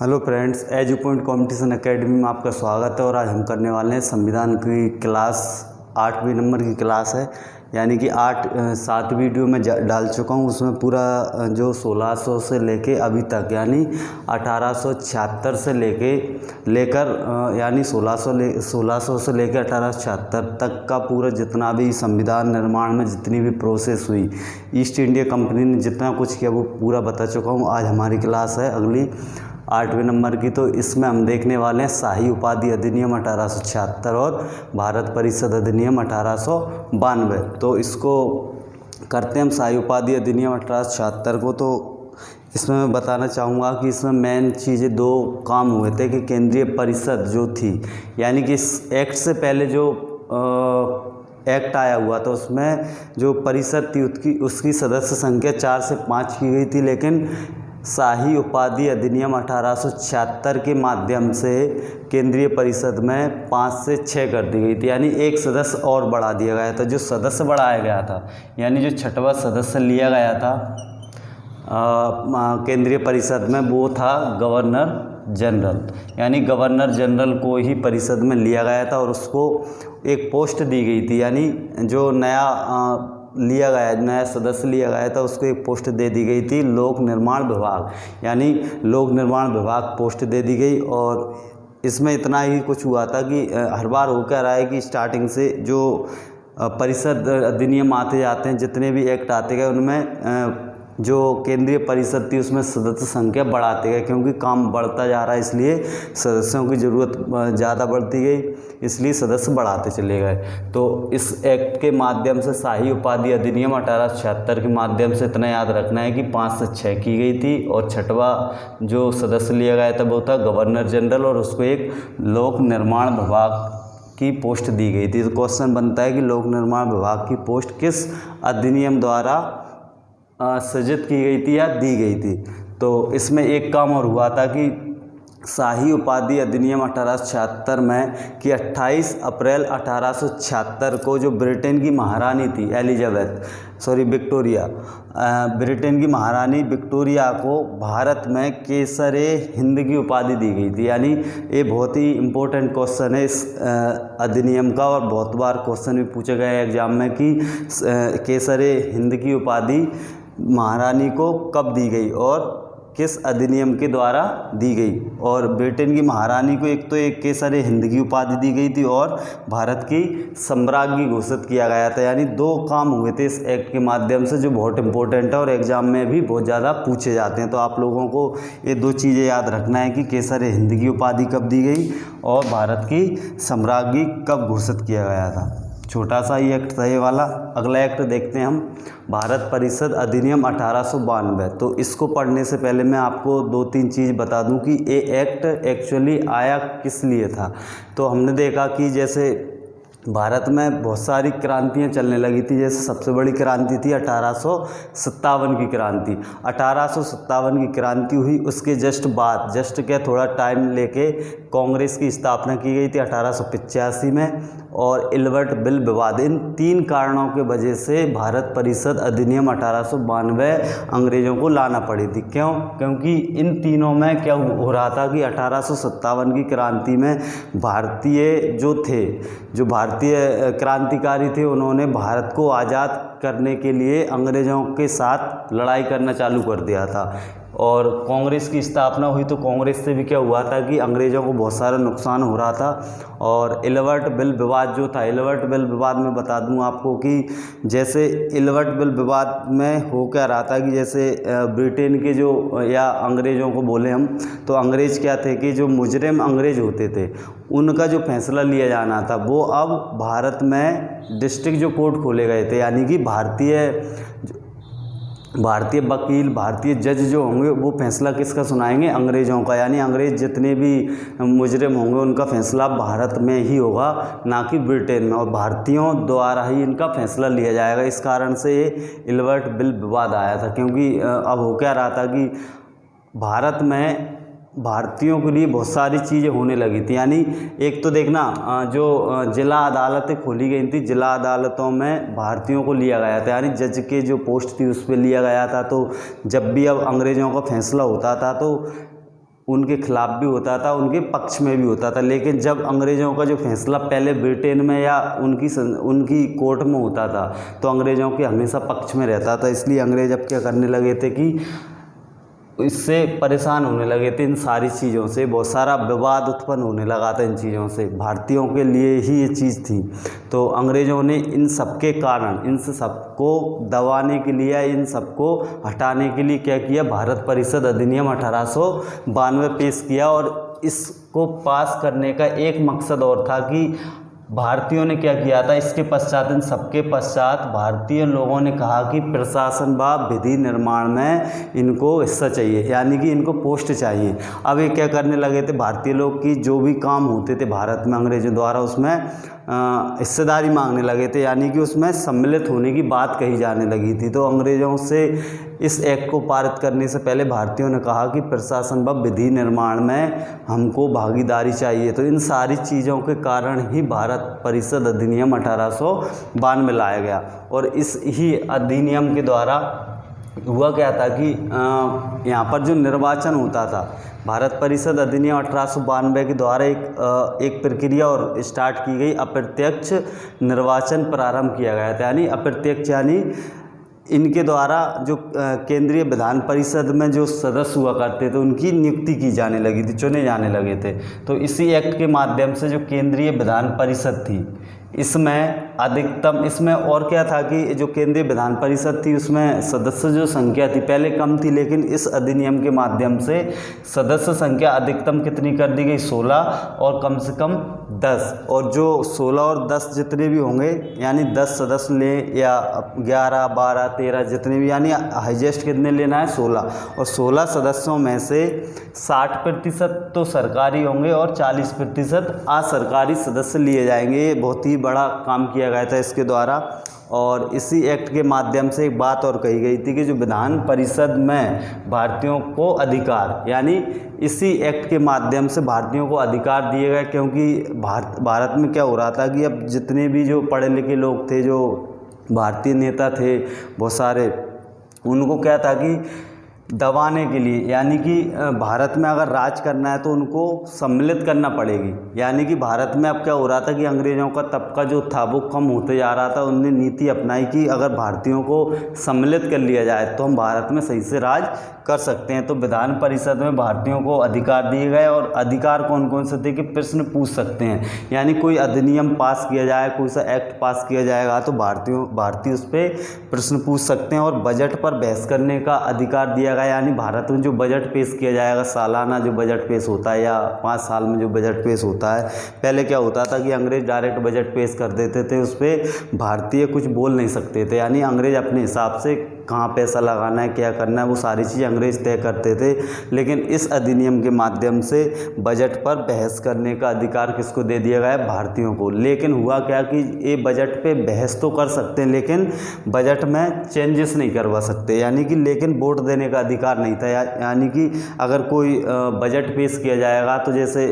Hello friends, edu point competition academy में आपका स्वागत है। और आज हम करने वाले हैं संविधान की क्लास 8वीं नंबर की क्लास है। यानी कि 7 वीडियो में डाल चुका हूँ। उसमें पूरा जो 1600 से लेके अभी तक यानी 1876 से लेकर यानी 1600 से लेकर 1876 तक का पूरा जितना भी संविधान निर्माण में जितनी भी प्रोसेस हुई, ईस्ट इंडिया कंपनी ने जितना कुछ किया वो पूरा बता चुका हूँ। आज हमारी क्लास है अगली 8वें नंबर की। तो इसमें हम देखने वाले हैं शाही उपाधि अधिनियम 1876 और भारत परिषद अधिनियम 1892। तो इसको करते हैं हम शाही उपाधि अधिनियम 1876 को। तो इसमें मैं बताना चाहूँगा कि इसमें मेन चीज़ें 2 काम हुए थे कि केंद्रीय परिषद जो थी, यानी कि इस एक्ट से पहले जो एक्ट आया हुआ था उसमें जो परिषद थी उसकी सदस्य संख्या 4 से 5 की गई थी। लेकिन शाही उपाधि अधिनियम 1876 के माध्यम से केंद्रीय परिषद में 5 से 6 कर दी गई थी, यानी एक सदस्य और बढ़ा दिया गया था। जो सदस्य बढ़ाया गया था यानी जो 6वां सदस्य लिया गया था केंद्रीय परिषद में, वो था गवर्नर जनरल। यानी गवर्नर जनरल को ही परिषद में लिया गया था और उसको एक पोस्ट दी गई थी। यानी जो नया सदस्य लिया गया था उसको एक पोस्ट दे दी गई थी, लोक निर्माण विभाग। यानी लोक निर्माण विभाग पोस्ट दे दी गई। और इसमें इतना ही कुछ हुआ था कि हर बार हो क्या रहा है कि स्टार्टिंग से जो परिषद अधिनियम आते जाते हैं, जितने भी एक्ट आते गए उनमें जो केंद्रीय परिषद थी उसमें सदस्य संख्या बढ़ाते गए, क्योंकि काम बढ़ता जा रहा है इसलिए सदस्यों की ज़रूरत ज़्यादा बढ़ती गई, इसलिए सदस्य बढ़ाते चले गए। तो इस एक्ट के माध्यम से शाही उपाधि अधिनियम 1876 के माध्यम से इतना याद रखना है कि 5 से 6 की गई थी और 6वां जो सदस्य लिया गया था वो था गवर्नर जनरल और उसको एक लोक निर्माण विभाग की पोस्ट दी गई थी। तो क्वेश्चन बनता है कि लोक निर्माण विभाग की पोस्ट किस अधिनियम द्वारा सृजित की गई थी या दी गई थी। तो इसमें एक काम और हुआ था कि शाही उपाधि अधिनियम 1876 में कि 28 अप्रैल 1876 को जो ब्रिटेन की महारानी थी विक्टोरिया, ब्रिटेन की महारानी विक्टोरिया को भारत में केसरे हिंद की उपाधि दी गई थी। यानी ये बहुत ही इम्पोर्टेंट क्वेश्चन है इस अधिनियम का, और बहुत बार क्वेश्चन भी पूछा गया है एग्जाम में कि केसरे हिंद की उपाधि महारानी को कब दी गई और किस अधिनियम के द्वारा दी गई। और ब्रिटेन की महारानी को एक केसरे हिंद की उपाधि दी गई थी और भारत की सम्राज्ञी घोषित किया गया था। यानी 2 काम हुए थे इस एक्ट के माध्यम से जो बहुत इंपॉर्टेंट है और एग्जाम में भी बहुत ज़्यादा पूछे जाते हैं। तो आप लोगों को ये 2 चीज़ें याद रखना है कि केसरे हिंद की उपाधि कब दी गई और भारत की सम्राज्ञी कब घोषित किया गया था। छोटा सा ही एक्ट था ये वाला। अगला एक्ट देखते हैं हम, भारत परिषद अधिनियम 1892। तो इसको पढ़ने से पहले मैं आपको 2-3 चीज़ बता दूं कि ये एक्ट एक्चुअली आया किस लिए था। तो हमने देखा कि जैसे भारत में बहुत सारी क्रांतियाँ चलने लगी थी। जैसे सबसे बड़ी क्रांति थी 1857 की क्रांति। 1857 की क्रांति हुई, उसके जस्ट क्या थोड़ा टाइम लेके कांग्रेस की स्थापना की गई थी 1885 में। और इलवर्ट बिल विवाद, इन 3 कारणों के वजह से भारत परिषद अधिनियम 1892 अंग्रेज़ों को लाना पड़ी थी। क्यों? क्योंकि इन तीनों में क्या हो रहा था कि 1857 की क्रांति में जो भारतीय क्रांतिकारी थे उन्होंने भारत को आज़ाद करने के लिए अंग्रेज़ों के साथ लड़ाई करना चालू कर दिया था। और कांग्रेस की स्थापना हुई तो कांग्रेस से भी क्या हुआ था कि अंग्रेज़ों को बहुत सारा नुकसान हो रहा था। और इलवर्ट बिल विवाद जो था, इलवर्ट बिल विवाद में बता दूं आपको कि जैसे इलवर्ट बिल विवाद में हो क्या रहा था कि जैसे ब्रिटेन के जो या अंग्रेज़ों को बोले हम तो अंग्रेज़ क्या थे कि जो मुजरिम अंग्रेज़ होते थे उनका जो फैसला लिया जाना था वो अब भारत में डिस्ट्रिक्ट जो कोर्ट खोले गए थे, यानी कि भारतीय वकील, भारतीय जज जो होंगे वो फैसला किसका सुनाएंगे? अंग्रेज़ों का। यानी अंग्रेज़ जितने भी मुजरिम होंगे उनका फैसला भारत में ही होगा, ना कि ब्रिटेन में, और भारतीयों द्वारा ही इनका फैसला लिया जाएगा। इस कारण से ये इलवर्ट बिल विवाद आया था, क्योंकि अब हो क्या रहा था कि भारत में भारतीयों के लिए बहुत सारी चीज़ें होने लगी थी। यानी एक तो देखना जो जिला अदालतें खोली गई थी, जिला अदालतों में भारतीयों को लिया गया था, यानी जज के जो पोस्ट थी उस पर लिया गया था। तो जब भी अब अंग्रेज़ों का फैसला होता था तो उनके खिलाफ भी होता था, उनके पक्ष में भी होता था। लेकिन जब अंग्रेज़ों का जो फैसला पहले ब्रिटेन में या उनकी कोर्ट में होता था तो अंग्रेज़ों के हमेशा पक्ष में रहता था। इसलिए अंग्रेज़ अब क्या करने लगे थे कि इससे परेशान होने लगे थे, इन सारी चीज़ों से बहुत सारा विवाद उत्पन्न होने लगा था इन चीज़ों से। भारतीयों के लिए ही ये चीज़ थी। तो अंग्रेज़ों ने इन सब के कारण, इन सबको दबाने के लिए, इन सबको हटाने के लिए क्या किया, भारत परिषद अधिनियम 1892 पेश किया। और इसको पास करने का एक मकसद और था कि भारतीयों ने क्या किया था, इसके पश्चात, इन सबके पश्चात भारतीय लोगों ने कहा कि प्रशासन व विधि निर्माण में इनको हिस्सा चाहिए, यानी कि इनको पोस्ट चाहिए। अब ये क्या करने लगे थे, भारतीय लोग की जो भी काम होते थे भारत में अंग्रेज़ों द्वारा उसमें हिस्सेदारी मांगने लगे थे, यानी कि उसमें सम्मिलित होने की बात कही जाने लगी थी। तो अंग्रेज़ों से इस एक्ट को पारित करने से पहले भारतीयों ने कहा कि प्रशासन व विधि निर्माण में हमको भागीदारी चाहिए। तो इन सारी चीज़ों के कारण ही भारत परिषद अधिनियम 1892 लाया गया। और इस ही अधिनियम के द्वारा हुआ क्या था कि यहाँ पर जो निर्वाचन होता था, भारत परिषद अधिनियम 1892 के द्वारा एक प्रक्रिया और स्टार्ट की गई, अप्रत्यक्ष निर्वाचन प्रारंभ किया गया था। यानी अप्रत्यक्ष यानी इनके द्वारा जो केंद्रीय विधान परिषद में जो सदस्य हुआ करते थे उनकी नियुक्ति की जाने लगी थी, चुने जाने लगे थे। तो इसी एक्ट के माध्यम से जो केंद्रीय विधान परिषद थी इसमें अधिकतम, इसमें और क्या था कि जो केंद्रीय विधान परिषद थी उसमें सदस्य जो संख्या थी पहले कम थी, लेकिन इस अधिनियम के माध्यम से सदस्य संख्या अधिकतम कितनी कर दी गई, 16 और कम से कम 10। और जो 16 और 10 जितने भी होंगे, यानी 10 सदस्य लें या 11, 12, 13 जितने भी, यानी हाईएस्ट कितने लेना है, 16। और 16 सदस्यों में से 60% तो सरकारी होंगे और 40% असरकारी सदस्य लिए जाएंगे। ये बहुत ही बड़ा काम किया गया था इसके द्वारा। और इसी एक्ट के माध्यम से एक बात और कही गई थी कि जो विधान परिषद में भारतीयों को अधिकार, यानी इसी एक्ट के माध्यम से भारतीयों को अधिकार दिए गए, क्योंकि भारत में क्या हो रहा था कि अब जितने भी जो पढ़े लिखे लोग थे, जो भारतीय नेता थे बहुत सारे, उनको क्या था कि दबाने के लिए, यानी कि भारत में अगर राज करना है तो उनको सम्मिलित करना पड़ेगी। यानी कि भारत में अब क्या हो रहा था कि अंग्रेज़ों का तबका जो था वो कम होते जा रहा था। उन्होंने नीति अपनाई कि अगर भारतीयों को सम्मिलित कर लिया जाए तो हम भारत में सही से राज कर सकते हैं। तो विधान परिषद में भारतीयों को अधिकार दिए गए। और अधिकार कौन कौन से थे कि प्रश्न पूछ सकते हैं, यानी कोई अधिनियम पास किया जाए, कोई सा एक्ट पास किया जाएगा तो भारतीय उस पर प्रश्न पूछ सकते हैं। और बजट पर बहस करने का अधिकार दिया, यानी भारत में जो बजट पेश किया जाएगा, सालाना जो बजट पेश होता है या 5 साल में जो बजट पेश होता है, पहले क्या होता था कि अंग्रेज़ डायरेक्ट बजट पेश कर देते थे, उस पर भारतीय कुछ बोल नहीं सकते थे। यानी अंग्रेज़ अपने हिसाब से कहाँ पैसा लगाना है, क्या करना है, वो सारी चीज़ अंग्रेज़ तय करते थे। लेकिन इस अधिनियम के माध्यम से बजट पर बहस करने का अधिकार किसको दे दिया गया है, भारतीयों को। लेकिन हुआ क्या कि ये बजट पे बहस तो कर सकते हैं लेकिन बजट में चेंजेस नहीं करवा सकते, यानी कि लेकिन वोट देने का अधिकार नहीं था। यानी कि अगर कोई बजट पेश किया जाएगा तो जैसे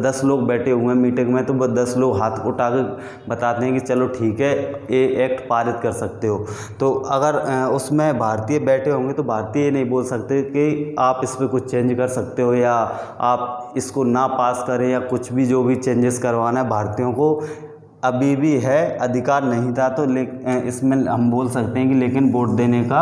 10 लोग बैठे हुए हैं मीटिंग में, तो वो 10 लोग हाथ उठा के बताते हैं कि चलो ठीक है ये एक्ट पारित कर सकते हो। तो अगर उसमें भारतीय बैठे होंगे तो भारतीय नहीं बोल सकते कि आप इस पर कुछ चेंज कर सकते हो या आप इसको ना पास करें या कुछ भी जो भी चेंजेस करवाना है, भारतीयों को अभी भी है अधिकार नहीं था। तो इसमें हम बोल सकते हैं कि लेकिन वोट देने का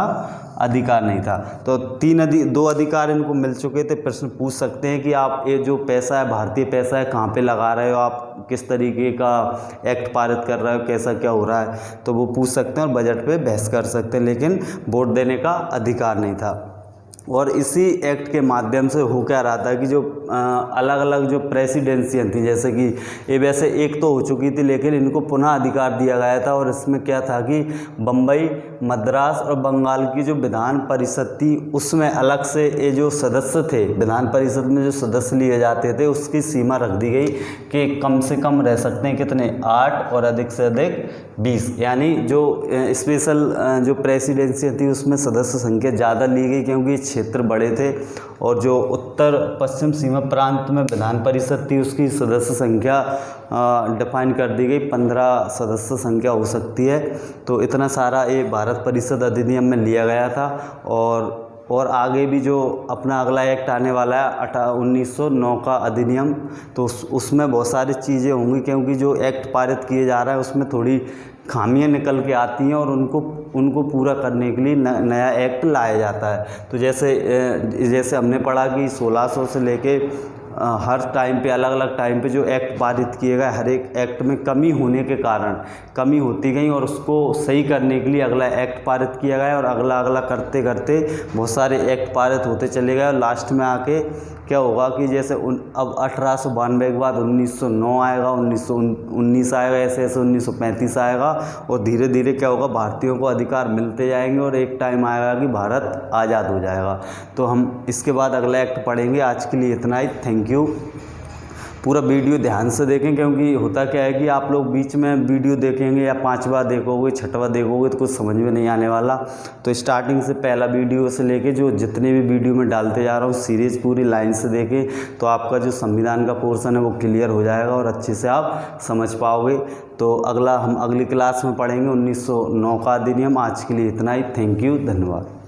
अधिकार नहीं था। तो 2 अधिकार इनको मिल चुके थे। प्रश्न पूछ सकते हैं कि आप ये जो पैसा है, भारतीय पैसा है, कहाँ पे लगा रहे हो, आप किस तरीके का एक्ट पारित कर रहे हो, कैसा क्या हो रहा है, तो वो पूछ सकते हैं और बजट पे बहस कर सकते हैं, लेकिन वोट देने का अधिकार नहीं था। और इसी एक्ट के माध्यम से हो क्या रहा था कि जो अलग अलग जो प्रेसिडेंसियाँ थी, जैसे कि ये वैसे एक तो हो चुकी थी लेकिन इनको पुनः अधिकार दिया गया था। और इसमें क्या था कि बम्बई, मद्रास और बंगाल की जो विधान परिषद थी उसमें अलग से ये जो सदस्य थे, विधान परिषद में जो सदस्य लिए जाते थे उसकी सीमा रख दी गई कि कम से कम रह सकते हैं कितने, 8 और अधिक से अधिक 20। यानी जो स्पेशल जो प्रेसिडेंसियाँ थी उसमें सदस्य संख्या ज़्यादा ली गई क्योंकि क्षेत्र बड़े थे। और जो उत्तर पश्चिम सीमा प्रांत में विधान परिषद थी उसकी सदस्य संख्या डिफाइन कर दी गई, 15 सदस्य संख्या हो सकती है। तो इतना सारा ये भारत परिषद अधिनियम में लिया गया था। और आगे भी जो अपना अगला एक्ट आने वाला है 1909 का अधिनियम, तो उसमें बहुत सारी चीज़ें होंगी, क्योंकि जो एक्ट पारित किए जा रहा है उसमें थोड़ी खामियां निकल के आती हैं और उनको पूरा करने के लिए नया एक्ट लाया जाता है। तो जैसे हमने पढ़ा कि 1600 से लेके हर टाइम पे अलग अलग टाइम पे जो एक्ट पारित किए गए, हर एक एक्ट में कमी होने के कारण कमी होती गई और उसको सही करने के लिए अगला एक्ट पारित किया गया और अगला करते करते बहुत सारे एक्ट पारित होते चले गए और लास्ट में आके क्या होगा कि जैसे अब 1892 के बाद 1909 आएगा, 1919 आएगा, ऐसे 1935 आएगा और धीरे धीरे क्या होगा, भारतीयों को अधिकार मिलते जाएंगे और एक टाइम आएगा कि भारत आज़ाद हो जाएगा। तो हम इसके बाद अगला एक्ट पढ़ेंगे। आज के लिए इतना ही। Thank you. पूरा वीडियो ध्यान से देखें, क्योंकि होता क्या है कि आप लोग बीच में वीडियो देखेंगे या 5 बार देखोगे, 6वां देखोगे तो कुछ समझ में नहीं आने वाला। तो स्टार्टिंग से पहला वीडियो से लेके जो जितने भी वीडियो में डालते जा रहा हूँ सीरीज़ पूरी लाइन से देखें, तो आपका जो संविधान का पोर्शन है वो क्लियर हो जाएगा और अच्छे से आप समझ पाओगे। तो हम अगली क्लास में पढ़ेंगे 1909 का अधिनियम। आज के लिए इतना ही। थैंक यू, धन्यवाद।